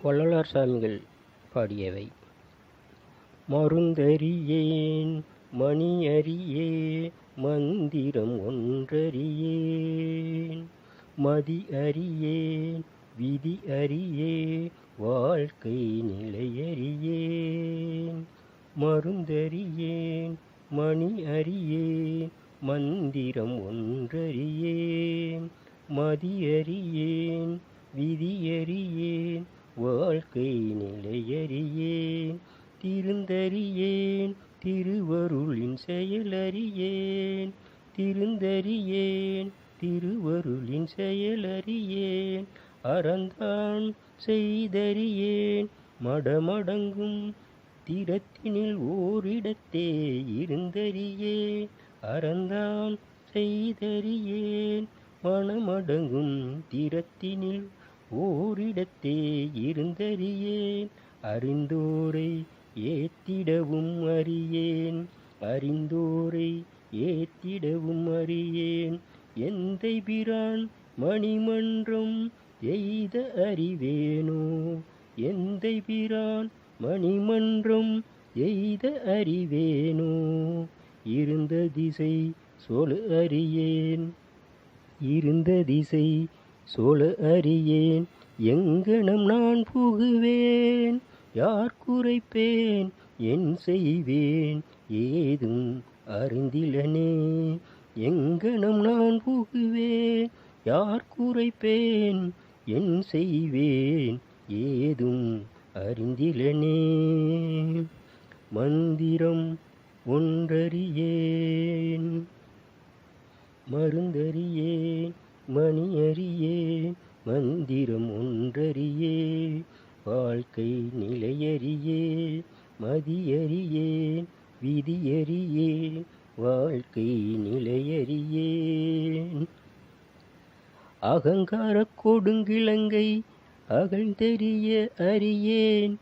வள்ளலார் சாமிகள் பாடியவை. மருந்தறியேன் மணி அறியே மந்திரம் ஒன்றறியேன், மதி அறியேன் விதி அறியே வாழ்க்கை நிலையறியேன். மருந்தறியேன் மணி அறியேன் மந்திரம் ஒன்றறியேன், மதி அறியேன் விதி அறியேன் வாழ்க்கை நிலையறியேன். திருந்தறியேன் திருவருளின் செயலறியேன், திருந்தறியேன் திருவருளின் செயலறியேன். அறந்தான் செய்தறியேன் மடமடங்கும் திறத்தினில் ஓரிடத்தே இருந்தறியேன். அறந்தான் செய்தறியேன் மனமடங்கும் திறத்தினில் ஓரிடத்தே இருந்தறியேன். அறிந்தோரை ஏத்திடவும் அறியேன், அறிந்தோரை ஏத்திடவும் அறியேன். எந்தை பிரான் மணிமன்றம் எய்த அறிவேனோ, எந்தை பிரான் மணிமன்றம் எய்த அறிவேனோ. இருந்த திசை சொல் அறியேன், இருந்த திசை சொல் அறியேன். எங்கனம் நான் புகுவேன் யார் குறைப்பேன், என் செய்வேன் ஏதும் அறிந்திலனே. எங்கனம் நான் புகுவேன் யார் குறைப்பேன், என் செய்வேன் ஏதும் அறிந்திலனே. மந்திரம் ஒன்றறியேன் மருந்தறியேன் மணி அறியேன், மந்திரம் ஒன்றறியேன் வாழ்க்கை நிலையறியேன். மதியறியேன் விதியறியேன் வாழ்க்கை நிலையறியேன். அகங்கார கொடுங்கிழங்கை அகழ்ந்தெறிய அறியேன்,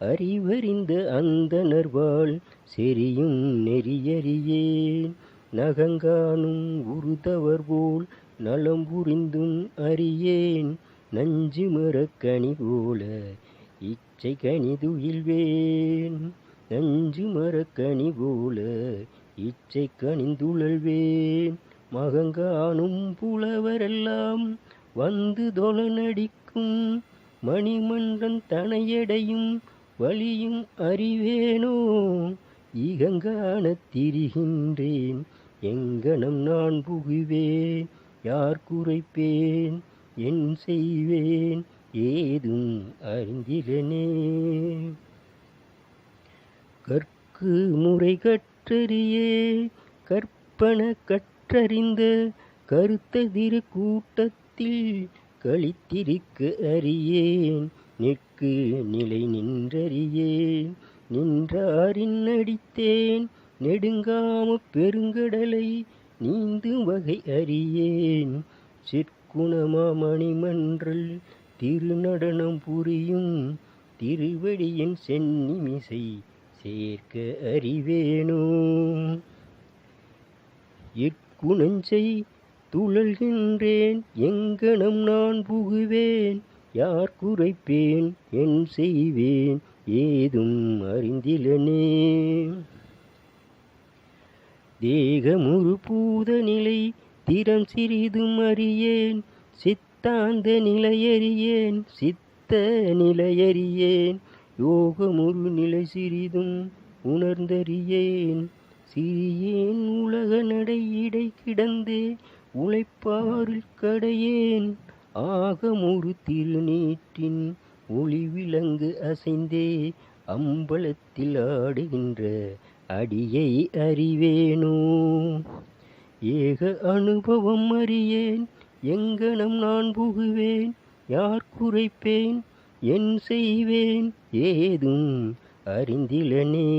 அறிவறிந்த அந்தணர்வாள் செறியும் நெறியறியேன். நகங்கானும் உறுதவர் போல் நலம் புரிந்தும் அறியேன், நஞ்சு மரக்கனி போல இச்சை கனிதுயில்வேன். நஞ்சு மரக்கனி போல இச்சை கனிந்துழல்வேன். மகங்கானும் புலவரெல்லாம் வந்து தொழநடிக்கும், மணிமன்றன் தனையடையும் வழியும் அறிவேனோ. இகங்கான திரிகின்றேன் எங்கனம் நான் புகுவேன் யார் குறைப்பேன், என் செய்வேன் ஏதும் அறிந்திலனே. கற்கு முறை கற்றறியே கற்பன கற்றறிந்த கருத்ததிரு கூட்டத்தில் களித்திருக்க அறியேன். நிற்கு நிலை நின்றறியேன், நின்றாரின் அடித்தேன் நெடுங்காம பெருங்கடலை நீந்தும் வகை அறியேன். சிற்குணமா மணிமன்றல் திருநடனம் புரியும் திருவடியின் சென்னிமிசை சேர்க்க அறிவேனோ. இற்குணஞ்சை துழல்கின்றேன் எங்கனம் நான் புகுவேன் யார் குறைப்பேன், என் செய்வேன் ஏதும் அறிந்திலனே. தேகமுறு பூத நிலை திறம் சிறிதும் அறியேன், சித்தாந்த நிலையறியேன் சித்த நிலையறியேன். யோகமுறு நிலை சிறிதும் உணர்ந்தறியேன், சிறியேன் உலக நடை இடை கிடந்தே உழைப்பாரில் கடையேன். ஆகமுறு திருநீற்றின் ஒளி விலங்கு அசைந்தே அம்பலத்தில் ஆடுகின்ற அடியை அறிவேனோ. ஏக அனுபவம் அறியேன் எங்கனம் நான் புகுவேன் யார் குறைப்பேன், என் செய்வேன் ஏதும் அறிந்திலனே.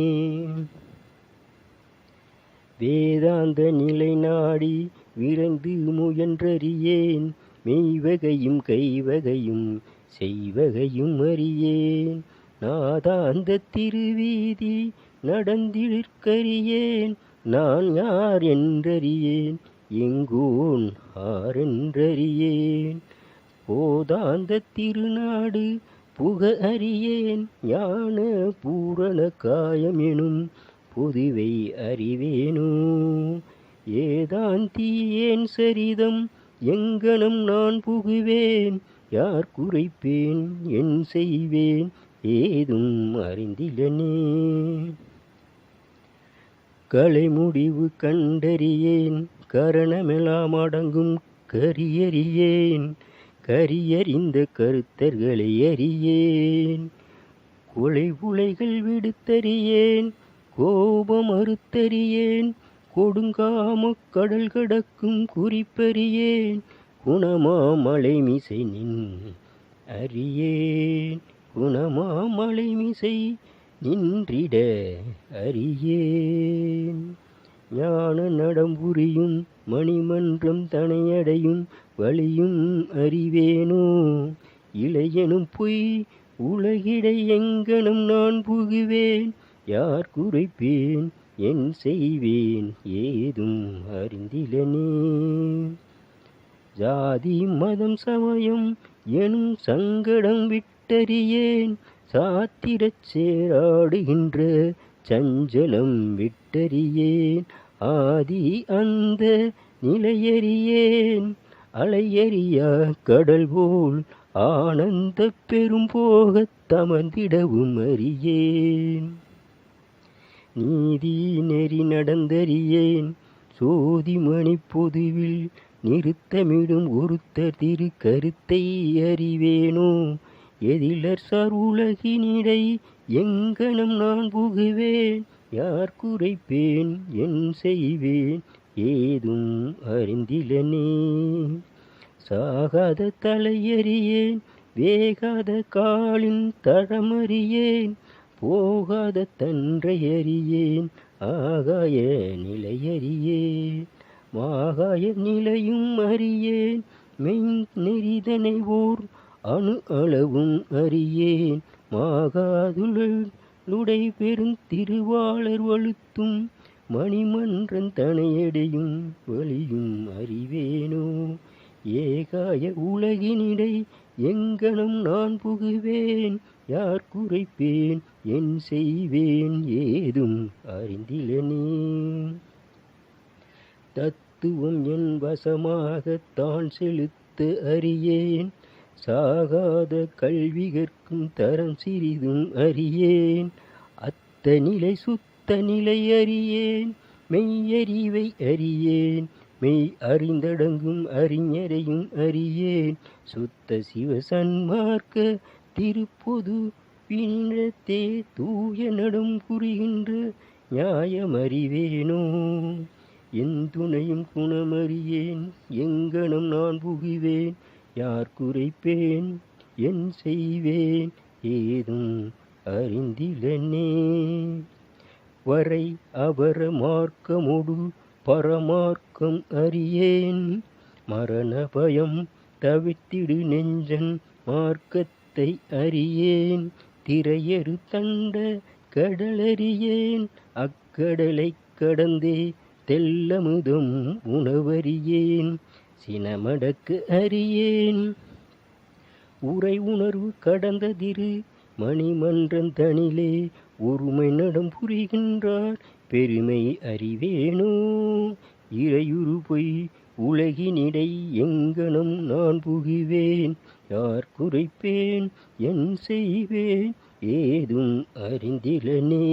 வேதாந்த நிலை நாடி விரைந்து முயன்றறியேன், மெய்வகையும் கைவகையும் செய்வகையும் அறியேன். நாதாந்த திருவீதி நடந்திருக்கறியேன், நான் யார் என்றறியேன் எங்கோன் ஆரென்றறியேன். போதாந்த திருநாடு புக அறியேன் ஞான பூரண காயம் எனும் பொதுவை அறிவேனோ ஏதாந்தி ஏன் சரிதம் எங்கனம் நான் புகுவேன் யார் குறைப்பேன் என் செய்வேன் ஏதும் அறிந்திலனே கலை முடிவு கண்டறியேன் கரணமெல்லாம் அடங்கும் கரியறியேன் கரியறிந்த கருத்தர்களை அறியேன் கொலை உலைகள் விடுத்தறியேன் கோபம் அறுத்தறியேன் கொடுங்காம கடல் கடக்கும் குறிப்பறியேன் குணமாமலை மிசை நின் அறியேன் குணமாமலை மிசை நின்றிட அறியேன் ஞான நடம்புரியும் மணிமன்றம் தனையடையும் வழியும் அறிவேனோ இளையனும் பொய் உலகிடை எங்கனும் நான் புகுவேன் யார் குறைப்பேன் என் செய்வேன் ஏதும் அறிந்திலனே ஜாதி மதம் சமயம் எனும் சங்கடம் விட்டறியேன் சாத்திரச் சேராடுகின்ற சஞ்சலம் விட்டறியேன் ஆதி அந்த நிலையறியேன் அலையறியா கடல் போல் ஆனந்த பெரும் போகத் தமர்ந்திடவும் அறியேன் நீதி நெறி நடந்தறியேன் சோதிமணி பொதுவில் நிறுத்தமிடும் ஒருத்தர் திரு கருத்தை அறிவேனோ எதிலர் சார் உலகினிடை எங்கனம் நான் புகுவேன் யார் குறைப்பேன் என் செய்வேன் ஏதும் அறிந்திலனே சாகாத தலையறியேன் வேகாத காலின் தடமறியேன் போகாத தன்றை அறியேன் ஆகாய நிலையறியேன் மாகாய நிலையும் அறியேன் மெய் நெறிதனை ஓர் அணு அளவும் அறியேன் மாகாதுளுடை பெருந்திருவாளர் வழுத்தும் மணிமன்றன் தனையடையும் வழியும் அறிவேனோ ஏகாய உலகினிடை எங்கனம் நான் புகுவேன் யார் குறைப்பேன் என் செய்வேன் ஏதும் அறிந்திலனே தத்துவம் என் வசமாகத்தான் செலுத்த அறியேன் சாகாத கல்வி கற்கும் தரம் சிறிதும் அறியேன் அத்த நிலை சுத்த நிலை அறியேன் மெய்யறிவை அறியேன் மெய் அறிந்தடங்கும் அறிஞரையும் அறியேன் சுத்த சிவ சன்மார்க்க திருப்பொது வினிடத்தே தூய நடம் புரிகின்ற நியாயமறிவேனோ என் துணையும் குணமறியேன் எங்கனம் நான் புகுவேன் யார் குறைப்பேன் என் செய்வேன் ஏதும் அறிந்திலனே வரை அவர மார்க்கமொடு பரமார்க்கம் அறியேன் மரண பயம் தவித்திடு நெஞ்சன் மார்க்கத்தை அறியேன் திரையறு தண்ட கடலறியேன் அக்கடலை கடந்தே தெல்லமுதும் உணவறியேன் சினமடக்கு அறியேன் உரை உணர்வு கடந்ததிரு மணிமன்றன் தனிலே ஒருமை நடம் புரிகின்றார் பெருமை அறிவேனோ இறையுறு பொய் உலகினிடை எங்கனம் நான் புகுவேன் யார் குறைப்பேன் என் செய்வேன் ஏதும் அறிந்திலனே